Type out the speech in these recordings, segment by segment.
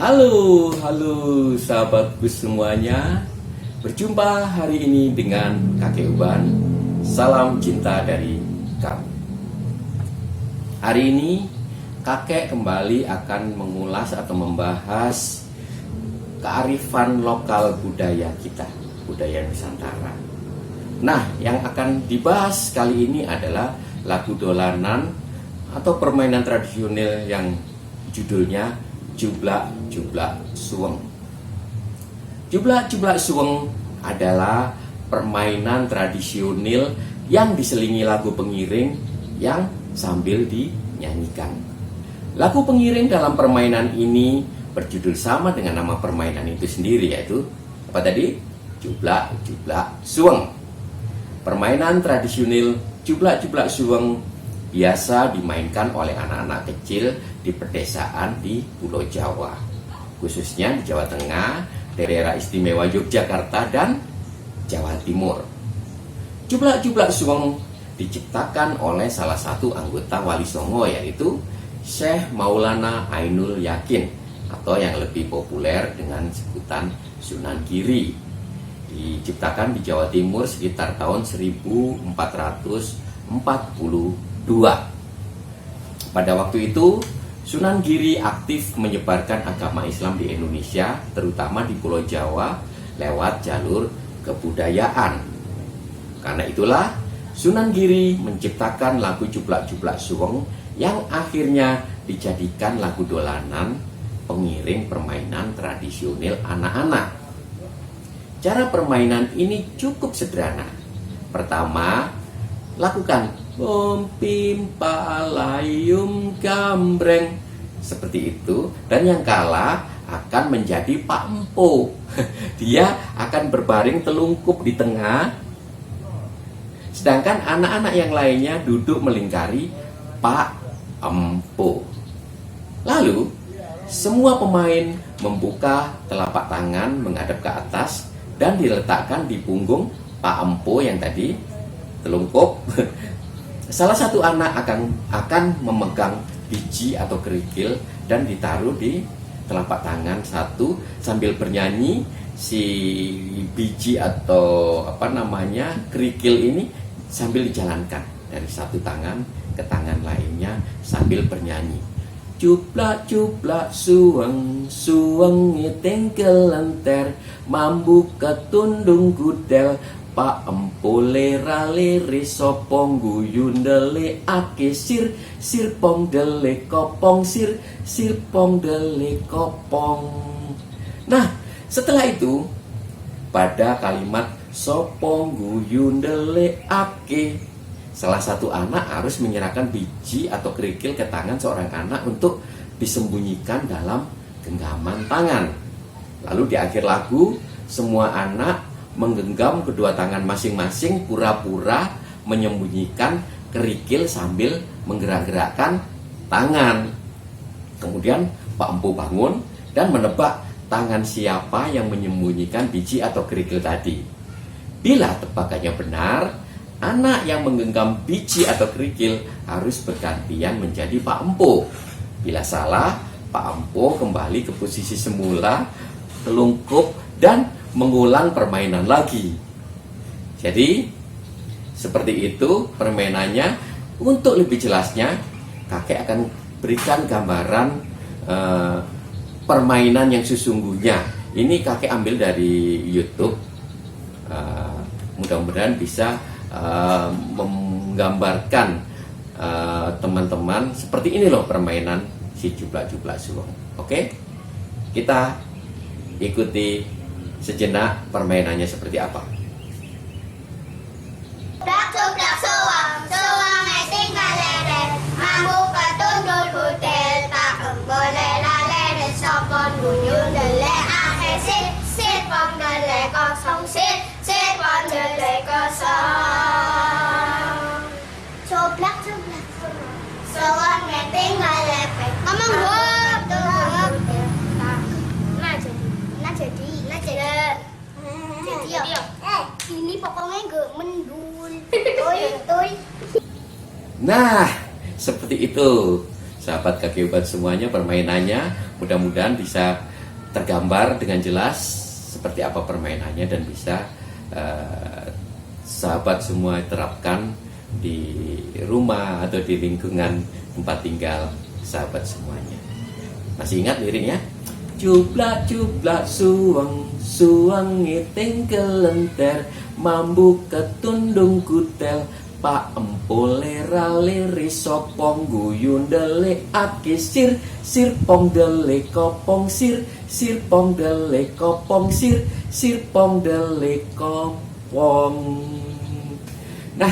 Halo sahabatku semuanya. Berjumpa hari ini dengan Kakek Uban. Salam cinta dari kamu. Hari ini kakek kembali akan mengulas atau membahas kearifan lokal budaya kita, budaya Nusantara. Nah, yang akan dibahas kali ini adalah lagu dolanan atau permainan tradisional yang judulnya Jublak-jublak suweng. Jublak-jublak suweng adalah permainan tradisional yang diselingi lagu pengiring yang sambil dinyanyikan. Lagu pengiring dalam permainan ini berjudul sama dengan nama permainan itu sendiri, yaitu apa tadi? Jublak-jublak suweng. Permainan tradisional jublak-jublak suweng biasa dimainkan oleh anak-anak kecil di pedesaan di Pulau Jawa, khususnya di Jawa Tengah, daerah istimewa Yogyakarta, dan Jawa Timur. Jublak-jublak suweng diciptakan oleh salah satu anggota Wali Songo, yaitu Syekh Maulana Ainul Yakin, atau yang lebih populer dengan sebutan Sunan Giri. Diciptakan di Jawa Timur sekitar tahun 1442. Pada waktu itu Sunan Giri aktif menyebarkan agama Islam di Indonesia, terutama di Pulau Jawa lewat jalur kebudayaan. Karena itulah Sunan Giri menciptakan lagu Jublak-jublak suweng yang akhirnya dijadikan lagu dolanan pengiring permainan tradisional anak-anak. Cara permainan ini cukup sederhana. Pertama, lakukan Pimpa layum gambreng, seperti itu. Dan yang kalah akan menjadi Pak Empo. Dia akan berbaring telungkup di tengah, sedangkan anak-anak yang lainnya duduk melingkari Pak Empo. Lalu semua pemain membuka telapak tangan menghadap ke atas dan diletakkan di punggung Pak Empo yang tadi telungkup. Salah satu anak akan memegang biji atau kerikil dan ditaruh di telapak tangan satu sambil bernyanyi. Si biji atau kerikil ini sambil dijalankan dari satu tangan ke tangan lainnya sambil bernyanyi. Jublak-jublak suweng, suweng ngiting kelenter, mambu ketundung gudel, Pak Empo lera-lere sopong guyun dele ake sir, sirpong dele kopong sir, sirpong dele kopong. Nah, setelah itu pada kalimat sopong guyun dele ake, salah satu anak harus menyerahkan biji atau kerikil ke tangan seorang anak untuk disembunyikan dalam genggaman tangan. Lalu di akhir lagu semua anak menggenggam kedua tangan masing-masing, pura-pura menyembunyikan kerikil sambil menggerak-gerakkan tangan. Kemudian Pak Empo bangun dan menebak tangan siapa yang menyembunyikan biji atau kerikil tadi. Bila tebakannya benar, anak yang menggenggam biji atau kerikil harus bergantian menjadi Pak Empo. Bila salah, Pak Empo kembali ke posisi semula, telungkup dan mengulang permainan lagi. Jadi seperti itu permainannya. Untuk lebih jelasnya, kakek akan berikan gambaran permainan yang sesungguhnya. Ini kakek ambil dari YouTube. Mudah-mudahan bisa menggambarkan teman-teman seperti ini loh permainan si jublak-jublak suweng. Oke, kita ikuti sejenak permainannya seperti apa. Jublak-jublak suweng, suweng ngiting kelenter, mambu ketundung gudel, Pak Empo lera-lere sopong guyun dele ake sir, sirpong dele kosong sir, sirpong dele kosong. Jublak-jublak suweng ngiting kelenter, ngomong jadi ini pokoknya gak mendul. Nah, seperti itu sahabat Kakek Uban semuanya permainannya. Mudah-mudahan bisa tergambar dengan jelas seperti apa permainannya dan bisa sahabat semua terapkan di rumah atau di lingkungan tempat tinggal sahabat semuanya. Masih ingat liriknya? Cublak cublak suweng, suweng ngiting kelenter, mambu ketundung kutel, Pak Empo lera leri sopong guyun dele ake sir, sir pong dele kopong sir, sir pong dele kopong sir, sir pong dele kopong. Nah,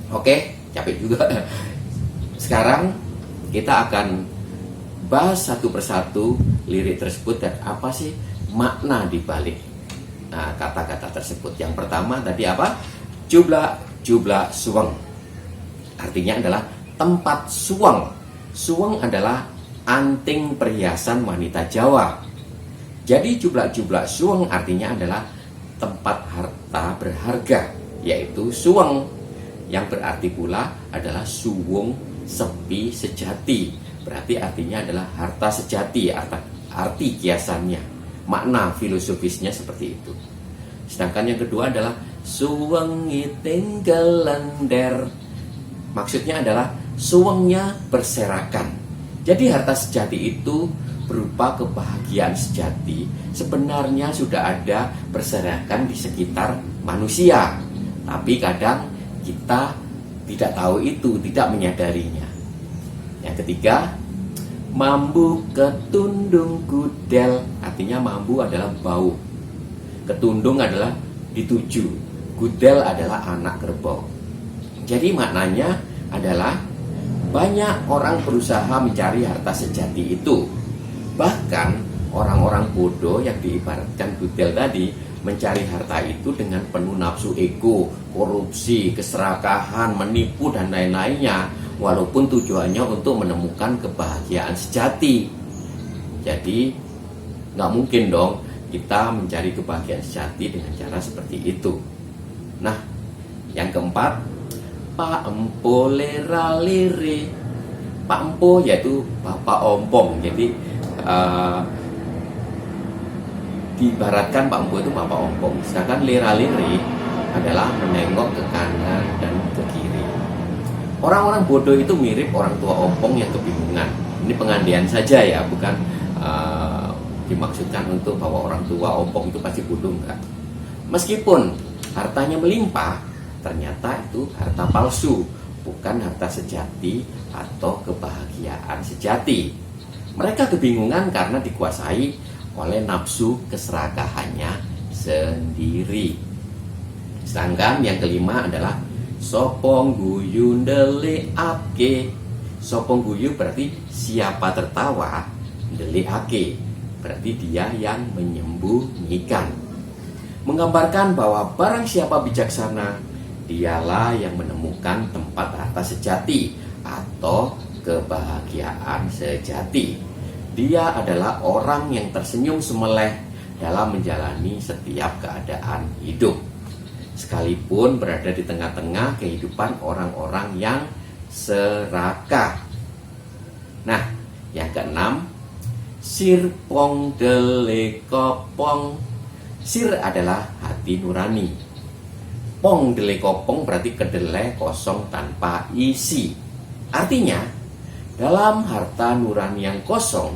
oke, capek juga. Sekarang kita akan bahas satu persatu lirik tersebut dan apa sih makna dibalik kata-kata tersebut. Yang pertama tadi apa? Cublak Jublak suweng, artinya adalah tempat suweng. Suweng adalah anting perhiasan wanita Jawa. Jadi jublak-jublak suweng artinya adalah tempat harta berharga, yaitu suweng, yang berarti pula adalah suwung sepi sejati. Berarti artinya adalah harta sejati, arti kiasannya, makna filosofisnya seperti itu. Sedangkan yang kedua adalah suwengi tinggal lender. Maksudnya adalah suwengnya berserakan. Jadi harta sejati itu berupa kebahagiaan sejati sebenarnya sudah ada berserakan di sekitar manusia. Tapi kadang kita tidak tahu itu, tidak menyadarinya. Yang ketiga, mambu ketundung gudel. Artinya mambu adalah bau, ketundung adalah dituju, gudel adalah anak kerbau. Jadi maknanya adalah banyak orang berusaha mencari harta sejati itu. Bahkan orang-orang bodoh yang diibaratkan gudel tadi mencari harta itu dengan penuh nafsu ego, korupsi, keserakahan, menipu dan lain-lainnya, walaupun tujuannya untuk menemukan kebahagiaan sejati. Jadi nggak mungkin dong kita mencari kebahagiaan sejati dengan cara seperti itu. Nah, yang keempat, Pak Empo lera lere. Pak Empo yaitu Bapak Ompong. Jadi diibaratkan Pak Empo itu Bapak Ompong. Sedangkan lera lere adalah menengok ke kanan dan ke kiri. Orang-orang bodoh itu mirip orang tua ompong yang kebingungan. Ini pengandian saja ya, bukan dimaksudkan untuk bahwa orang tua ompong itu pasti bodoh, enggak. Meskipun hartanya melimpah, ternyata itu harta palsu, bukan harta sejati atau kebahagiaan sejati. Mereka kebingungan karena dikuasai oleh nafsu keserakahannya sendiri. Sedangkan yang kelima adalah sopong guyu ndele ake. Sopong guyu berarti siapa tertawa, ndele ake berarti dia yang menyembunyikan. Menggambarkan bahwa barang siapa bijaksana, dialah yang menemukan tempat harta sejati atau kebahagiaan sejati. Dia adalah orang yang tersenyum semeleh dalam menjalani setiap keadaan hidup, sekalipun berada di tengah-tengah kehidupan orang-orang yang serakah. Nah, yang keenam, sir pong dele kopong. Sir adalah hati nurani. Pong dele kopong berarti kedelai kosong tanpa isi. Artinya, dalam harta nurani yang kosong,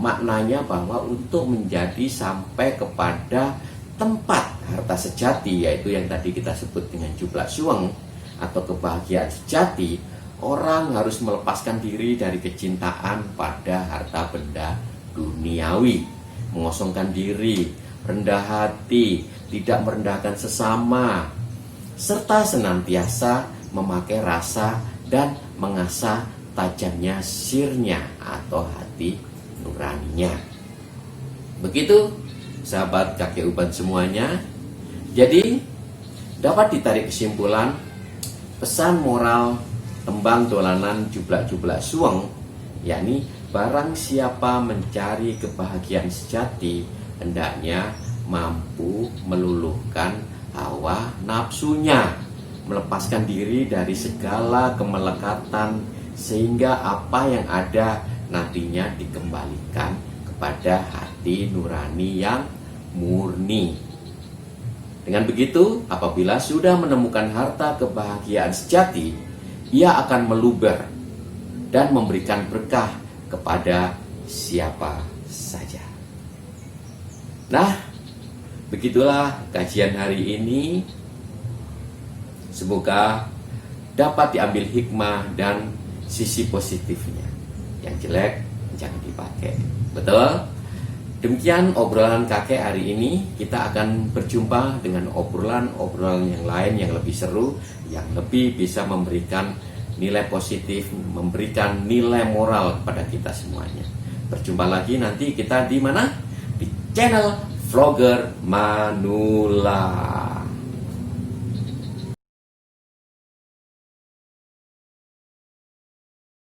maknanya bahwa untuk menjadi sampai kepada tempat harta sejati, yaitu yang tadi kita sebut dengan jublak suweng atau kebahagiaan sejati, orang harus melepaskan diri dari kecintaan pada harta benda duniawi, mengosongkan diri, rendah hati, tidak merendahkan sesama, serta senantiasa memakai rasa dan mengasah tajamnya sirnya atau hati nuraninya. Begitu sahabat kakek uban semuanya. Jadi dapat ditarik kesimpulan pesan moral tembang dolanan jublak-jublak suweng, yakni barang siapa mencari kebahagiaan sejati hendaknya mampu meluluhkan hawa nafsunya, melepaskan diri dari segala kemelekatan sehingga apa yang ada nantinya dikembalikan kepada hati nurani yang murni. Dengan begitu, apabila sudah menemukan harta kebahagiaan sejati, ia akan meluber dan memberikan berkah kepada siapa saja. Nah, begitulah kajian hari ini. Semoga dapat diambil hikmah dan sisi positifnya. Yang jelek jangan dipakai. Betul? Demikian obrolan kakek hari ini. Kita akan berjumpa dengan obrolan yang lain yang lebih seru, yang lebih bisa memberikan nilai positif, memberikan nilai moral kepada kita semuanya. Berjumpa lagi nanti kita di mana? Di channel Vlogger Manula.